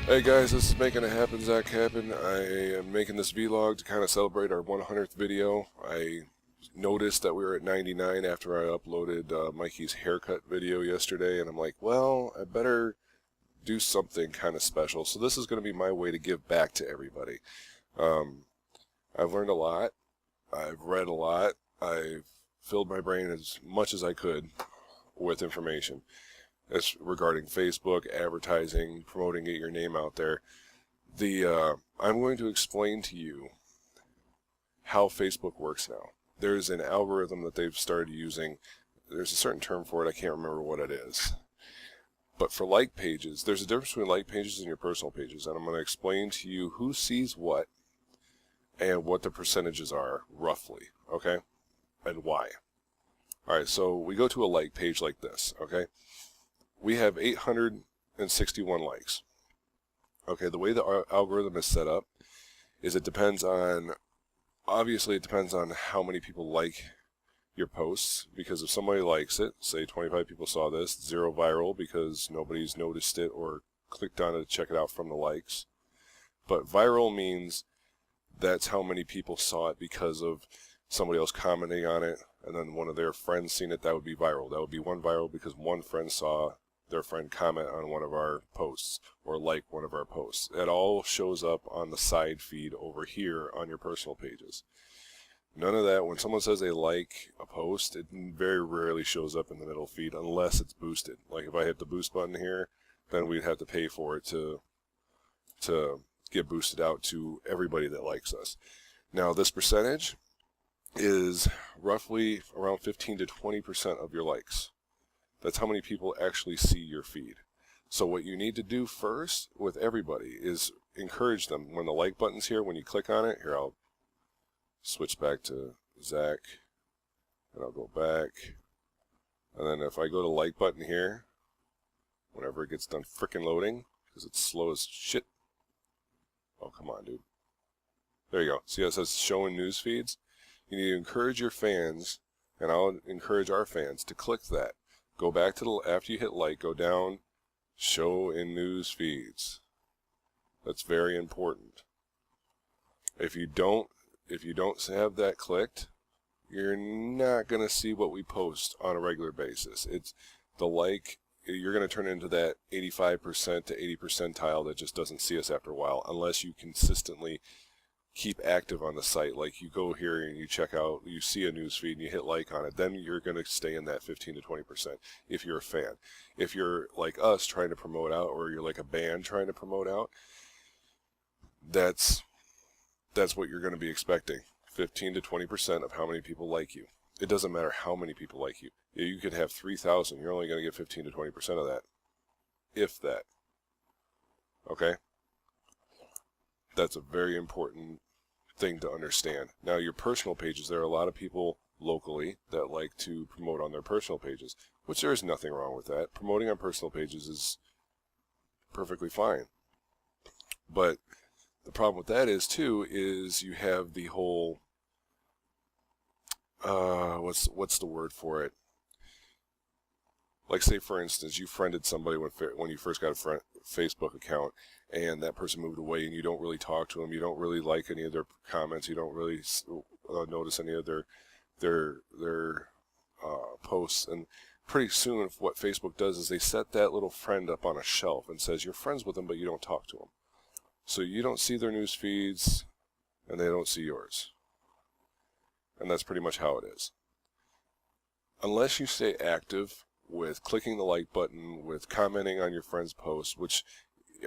Hey guys, this is Making It Happen, Zach Happen. I am making this vlog to kind of celebrate our 100th video. I noticed that we were at 99 after I uploaded Mikey's haircut video yesterday, and I'm like, well, I better do something kind of special. So this is going to be my way to give back to everybody. I've learned a lot. I've read a lot. I've filled my brain as much as I could with information. As regarding Facebook, advertising, promoting, get your name out there. I'm going to explain to you how Facebook works now. There's an algorithm that they've started using. There's a certain term for it. I can't remember what it is. But for like pages, there's a difference between like pages and your personal pages. And I'm going to explain to you who sees what and what the percentages are, roughly. Okay? And why. Alright, so we go to a like page like this. Okay? We have 861 likes. Okay, the way the algorithm is set up is obviously it depends on how many people like your posts, because if somebody likes it, say 25 people saw this, 0 viral because nobody's noticed it or clicked on it to check it out from the likes. But viral means that's how many people saw it because of somebody else commenting on it, and then one of their friends seen it. That would be viral. That would be one viral because one friend saw their friend comment on one of our posts or like one of our posts. It all shows up on the side feed over here on your personal pages. None of that. When someone says they like a post, it very rarely shows up in the middle feed unless it's boosted. Like if I hit the boost button here, then we'd have to pay for it to get boosted out to everybody that likes us. Now this percentage is roughly around 15 to 20% of your likes. That's how many people actually see your feed. So what you need to do first with everybody is encourage them. When the like button's here, when you click on it, here I'll switch back to Zach, and I'll go back. And then if I go to like button here, whenever it gets done frickin' loading, because it's slow as shit. Oh, come on, dude. There you go. See how it says showing news feeds? You need to encourage your fans, and I'll encourage our fans to click that. Go back to after you hit like, go down, show in news feeds. That's very important. If you don't have that clicked, you're not going to see what we post on a regular basis. It's the like, you're going to turn into that 85% to 80 percentile that just doesn't see us after a while unless you consistently keep active on the site. Like you go here and you check out, you see a news feed and you hit like on it, then you're going to stay in that 15 to 20% if you're a fan. If you're like us trying to promote out, or you're like a band trying to promote out, that's what you're going to be expecting. 15 to 20% of how many people like you. It doesn't matter how many people like you. You could have 3,000, you're only going to get 15 to 20% of that. If that. Okay? That's a very important thing to understand. Now your personal pages, there are a lot of people locally that like to promote on their personal pages, which there is nothing wrong with that. Promoting on personal pages is perfectly fine. But the problem with that is you have the whole what's the word for it? Like say for instance, you friended somebody when you first got a Facebook account, and that person moved away, and you don't really talk to them, you don't really like any of their comments, you don't really notice any of their posts, and pretty soon what Facebook does is they set that little friend up on a shelf and says you're friends with them, but you don't talk to them. So you don't see their news feeds, and they don't see yours. And that's pretty much how it is. Unless you stay active with clicking the like button, with commenting on your friends' posts, which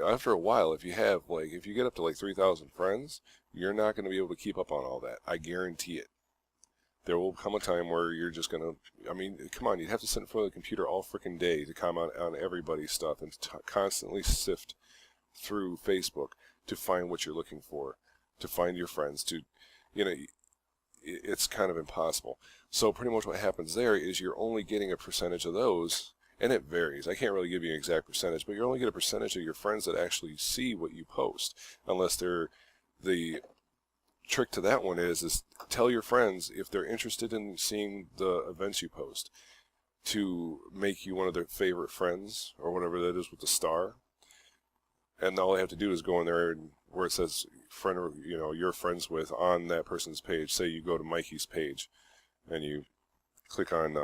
after a while, if you get up to like 3,000 friends, you're not going to be able to keep up on all that. I guarantee it. There will come a time where you're just going to, I mean, come on, you'd have to sit in front of the computer all freaking day to comment on everybody's stuff and constantly sift through Facebook to find what you're looking for, to find your friends, it's kind of impossible. So pretty much what happens there is you're only getting a percentage of those, and it varies. I can't really give you an exact percentage, but you only get a percentage of your friends that actually see what you post, unless the trick to that one is tell your friends if they're interested in seeing the events you post to make you one of their favorite friends or whatever that is with the star. and all they have to do is go in there and where it says friend, or you're friends with on that person's page. Say you go to Mikey's page, and you click on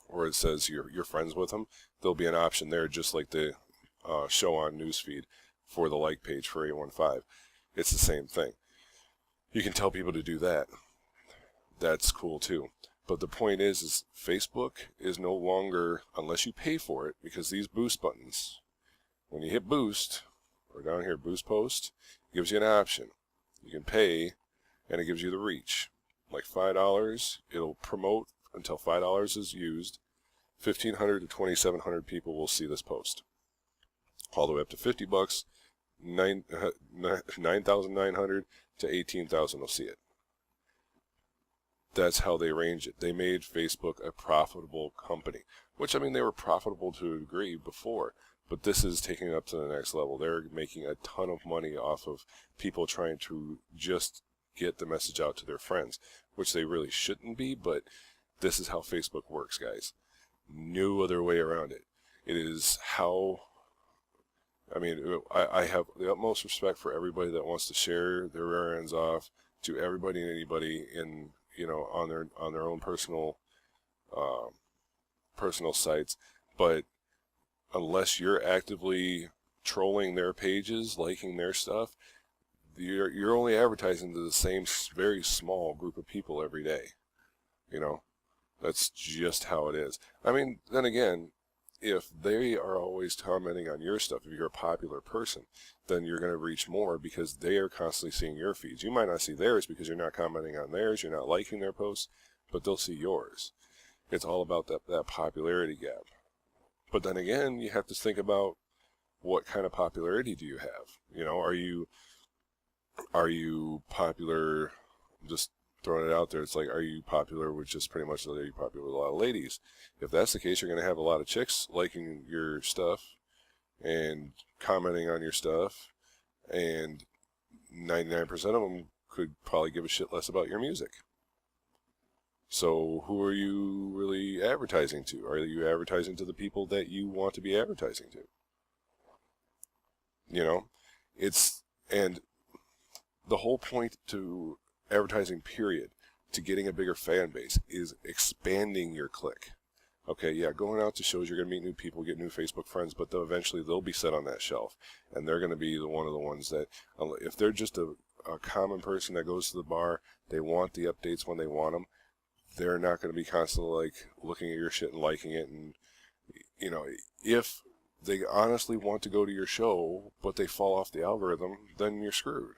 where it says you're friends with him. There'll be an option there, just like the show on newsfeed for the like page for 815. It's the same thing. You can tell people to do that. That's cool too. But the point is Facebook is no longer, unless you pay for it, because these boost buttons, when you hit boost, or down here, boost post, it gives you an option. You can pay, and it gives you the reach. Like $5, it'll promote until $5 is used. 1,500 to 2,700 people will see this post. All the way up to $50, 9,900 to 18,000 will see it. That's how they range it. They made Facebook a profitable company, which, I mean, they were profitable to a degree before, but this is taking it up to the next level. They're making a ton of money off of people trying to just get the message out to their friends, which they really shouldn't be, but this is how Facebook works, guys. No other way around it. It is how, I mean, I have the utmost respect for everybody that wants to share their rear ends off to everybody and anybody in, on their own personal sites, but unless you're actively trolling their pages, liking their stuff, you're only advertising to the same very small group of people every day. That's just how it is. I mean, then again, if they are always commenting on your stuff, if you're a popular person, then you're going to reach more because they are constantly seeing your feeds. You might not see theirs because you're not commenting on theirs, you're not liking their posts, but they'll see yours. It's all about that popularity gap. But then again, you have to think about what kind of popularity do you have? Are you popular, just throwing it out there, it's like, are you popular with just pretty much, are you popular with a lot of ladies? If that's the case, you're going to have a lot of chicks liking your stuff and commenting on your stuff, and 99% of them could probably give a shit less about your music. So who are you really advertising to? Are you advertising to the people that you want to be advertising to? And the whole point to advertising, period, to getting a bigger fan base is expanding your clique. Okay, yeah, going out to shows, you're going to meet new people, get new Facebook friends, but eventually they'll be set on that shelf, and they're going to be one of the ones that, if they're just a common person that goes to the bar, they want the updates when they want them, they're not going to be constantly looking at your shit and liking it. And if they honestly want to go to your show but they fall off the algorithm, then you're screwed.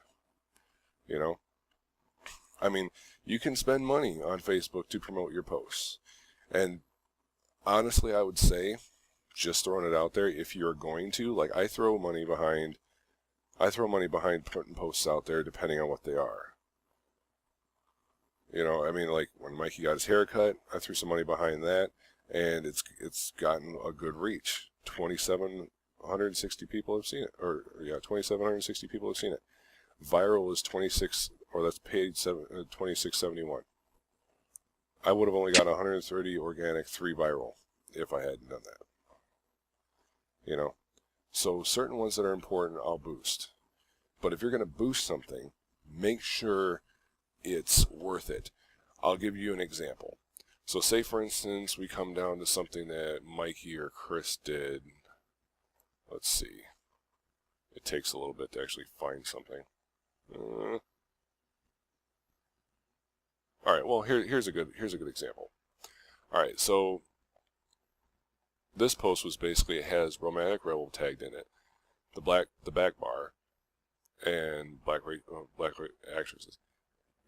I mean, you can spend money on Facebook to promote your posts, and honestly, I would say, just throwing it out there, if you're going to, I throw money behind putting posts out there depending on what they are. I mean, when Mikey got his haircut, I threw some money behind that, and it's gotten a good reach. 2,760 people have seen it, 2,760 people have seen it. Viral is 26, or that's paid 2671. I would have only got 130 organic, 3 viral if I hadn't done that. So certain ones that are important, I'll boost. But if you're going to boost something, make sure it's worth it. I'll give you an example. So say, for instance, we come down to something that Mikey or Chris did. Let's see. It takes a little bit to actually find something. All right, well, here's a good example. All right, so this post was basically, it has Romantic Rebel tagged in it, the back bar, and black actresses.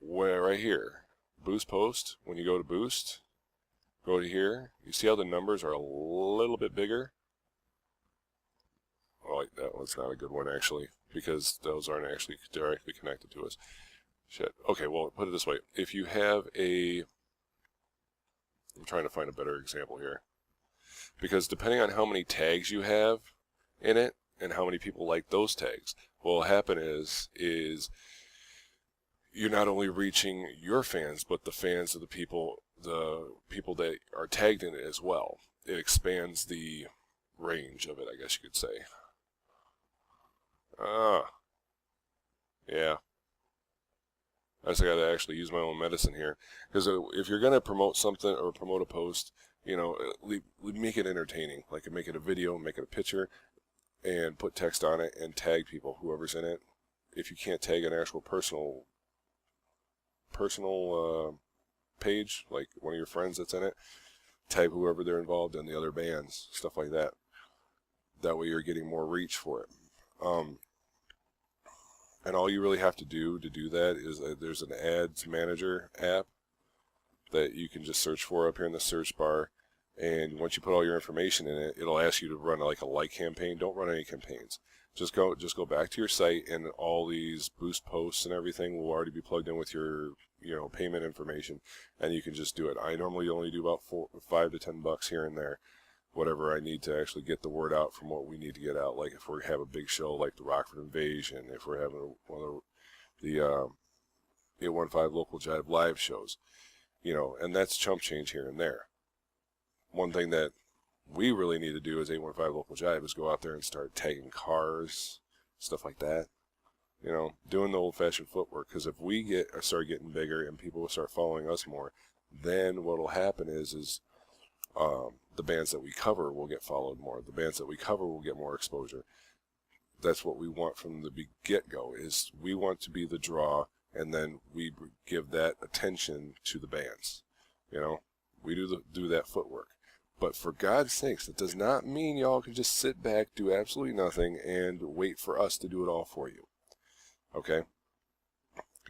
Where right here, boost post. When you go to boost, go to here. You see how the numbers are a little bit bigger? Well, that one's not a good one actually, because those aren't actually directly connected to us. Shit. Okay, well, put it this way. If you have I'm trying to find a better example here. Because depending on how many tags you have in it, and how many people like those tags, what will happen is you're not only reaching your fans, but the fans of the people that are tagged in it as well. It expands the range of it, I guess you could say. Ah, yeah. I just got to actually use my own medicine here. Because if you're going to promote something or promote a post, make it entertaining. Like make it a video, make it a picture, and put text on it and tag people, whoever's in it. If you can't tag an actual personal page, like one of your friends that's in it, tag whoever they're involved in, the other bands, stuff like that. That way you're getting more reach for it. And all you really have to do that is there's an ads manager app that you can just search for up here in the search bar. And once you put all your information in it, it'll ask you to run like a like campaign. Don't run any campaigns. Just go back to your site, and all these boost posts and everything will already be plugged in with your payment information, and you can just do it. I normally only do about $5 to $10 here and there, whatever I need to actually get the word out from what we need to get out. Like if we have a big show like the Rockford Invasion, if we're having one of the 815 Local Jive live shows, and that's chump change here and there. One thing that we really need to do as 815 Local Jive is go out there and start tagging cars, stuff like that. Doing the old-fashioned footwork. Because if we start getting bigger and people will start following us more, then what will happen is the bands that we cover will get followed more. The bands that we cover will get more exposure. That's what we want from the get-go. Is we want to be the draw, and then we give that attention to the bands. We do that footwork. But for God's sakes, that does not mean y'all can just sit back, do absolutely nothing, and wait for us to do it all for you. Okay?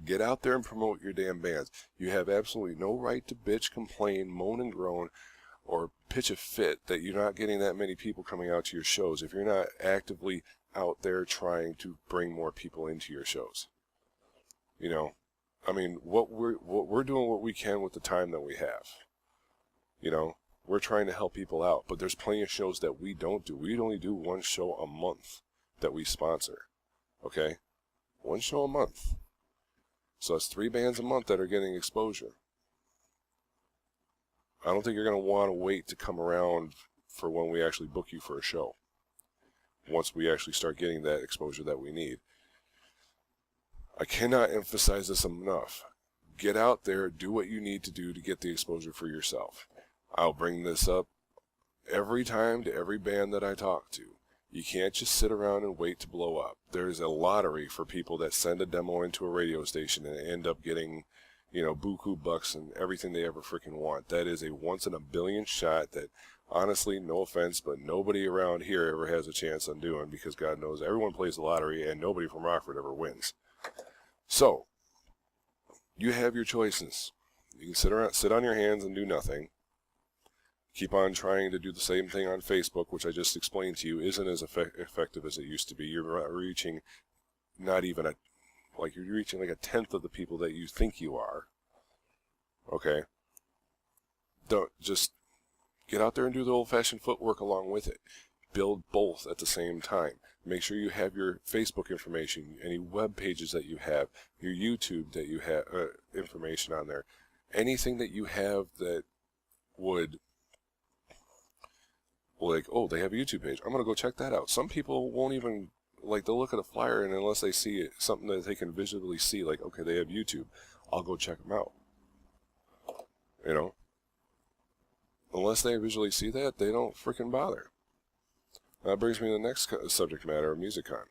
Get out there and promote your damn bands. You have absolutely no right to bitch, complain, moan, and groan, or pitch a fit that you're not getting that many people coming out to your shows if you're not actively out there trying to bring more people into your shows. We're doing what we can with the time that we have. We're trying to help people out, but there's plenty of shows that we don't do. We only do one show a month that we sponsor. Okay? One show a month. So it's 3 bands a month that are getting exposure. I don't think you're going to want to wait to come around for when we actually book you for a show. Once we actually start getting that exposure that we need. I cannot emphasize this enough. Get out there, do what you need to do to get the exposure for yourself. I'll bring this up every time to every band that I talk to. You can't just sit around and wait to blow up. There's a lottery for people that send a demo into a radio station and end up getting, buku bucks and everything they ever freaking want. That is a once in a billion shot that, honestly, no offense, but nobody around here ever has a chance on doing, because God knows everyone plays the lottery and nobody from Rockford ever wins. So, you have your choices. You can sit on your hands and do nothing. Keep on trying to do the same thing on Facebook, which I just explained to you isn't as effective as it used to be. You're reaching you're reaching like a tenth of the people that you think you are. Okay? Don't just get out there and do the old-fashioned footwork along with it. Build both at the same time. Make sure you have your Facebook information, any web pages that you have, your YouTube that you have information on there. Anything that you have that would, like, oh, they have a YouTube page, I'm going to go check that out. Some people won't even, they'll look at a flyer, and unless they see it, something that they can visually see, like, okay, they have YouTube, I'll go check them out. Unless they visually see that, they don't freaking bother. That brings me to the next subject matter of MusicCon.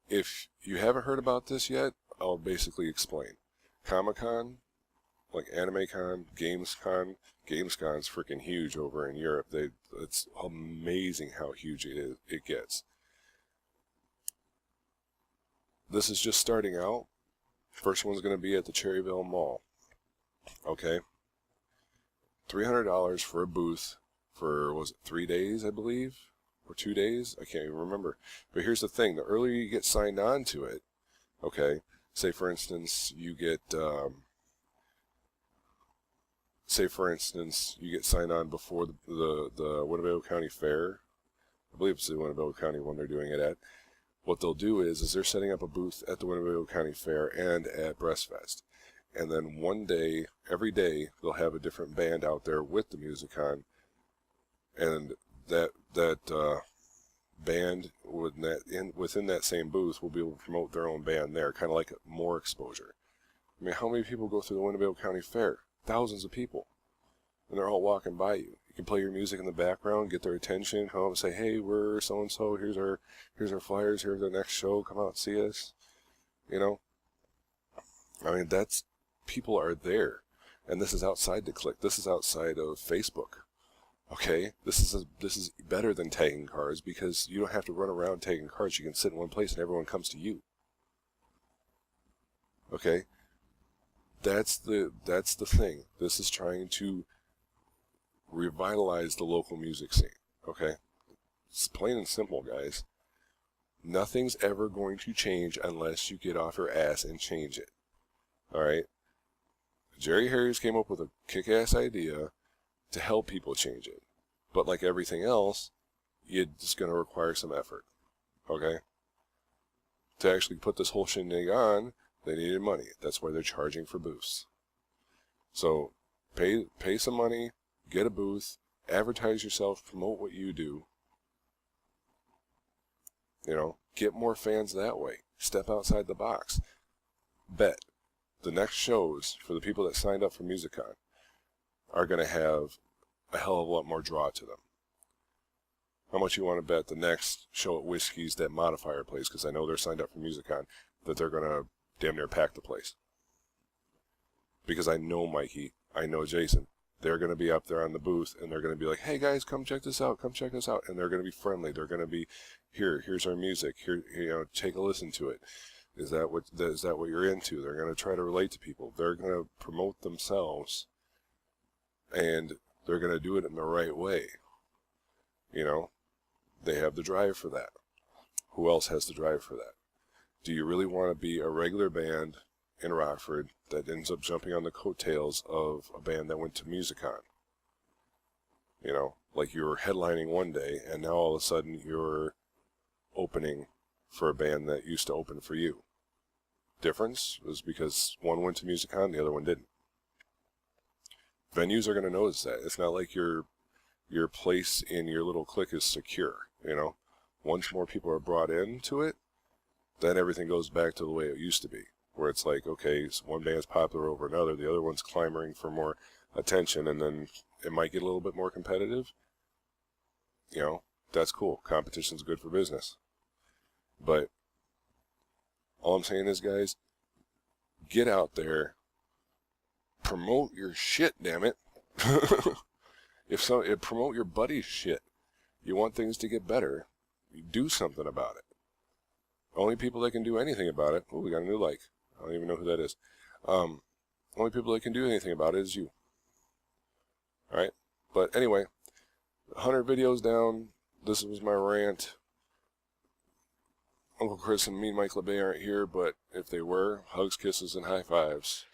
If you haven't heard about this yet, I'll basically explain. Comic-Con, like AnimeCon, GamesCon. GamesCon's freaking huge over in Europe. It's amazing how huge it gets. This is just starting out. First one's going to be at the Cherryville Mall. Okay? $300 for a booth for, was it 3 days, I believe? Or 2 days? I can't even remember. But here's the thing. The earlier you get signed on to it, okay, say for instance you get signed on before the Winnebago County Fair. I believe it's the Winnebago County one they're doing it at. What they'll do is they're setting up a booth at the Winnebago County Fair and at Breastfest. And then one day, every day, they'll have a different band out there with the MusicCon. And that band within that same booth will be able to promote their own band there, kind of like more exposure. I mean, how many people go through the Winnebago County Fair? Thousands of people. And they're all walking by you. You can play your music in the background, get their attention, come up and say, hey, we're so-and-so, here's our flyers, here's our next show, come out and see us. You know? I mean, people are there. And this is outside the click. This is outside of Facebook. Okay? This is better than tagging cards because you don't have to run around tagging cards. You can sit in one place and everyone comes to you. Okay? That's the thing. This is trying to revitalize the local music scene. Okay? It's plain and simple, guys. Nothing's ever going to change unless you get off your ass and change it. Alright? Jerry Harris came up with a kick-ass idea to help people change it. But like everything else, it's going to require some effort. Okay? To actually put this whole shindig on, they needed money. That's why they're charging for booths. So, pay some money, get a booth, advertise yourself, promote what you do. You know, get more fans that way. Step outside the box. Bet the next shows for the people that signed up for MusicCon are going to have a hell of a lot more draw to them. How much you want to bet the next show at Whiskey's that Modifier plays, because I know they're signed up for MusicCon, that they're going to damn near pack the place. Because I know Mikey, I know Jason. They're going to be up there on the booth, and they're going to be like, hey guys, come check this out, come check this out. And they're going to be friendly. They're going to be, here's our music. Here, you know, take a listen to it. Is that what you're into? They're going to try to relate to people. They're going to promote themselves, and they're going to do it in the right way. You know, they have the drive for that. Who else has the drive for that? Do you really want to be a regular band in Rockford that ends up jumping on the coattails of a band that went to MusicCon? You know, like you were headlining one day, and now all of a sudden you're opening for a band that used to open for you. Difference was because one went to MusicCon, the other one didn't. Venues are going to notice that. It's not like your place in your little clique is secure, you know. Once more people are brought into it, then everything goes back to the way it used to be, where it's like, okay, so one band's popular over another, the other one's clamoring for more attention, and then it might get a little bit more competitive. You know, that's cool. Competition's good for business. But all I'm saying is, guys, get out there, promote your shit, damn it. Promote your buddy's shit. You want things to get better, you do something about it. Only people that can do anything about it. Oh, we got a new like. I don't even know who that is. Only people that can do anything about it is you. Alright? But anyway, 100 videos down. This was my rant. Uncle Chris and me, Mike LeBay, aren't here, but if they were, hugs, kisses, and high fives.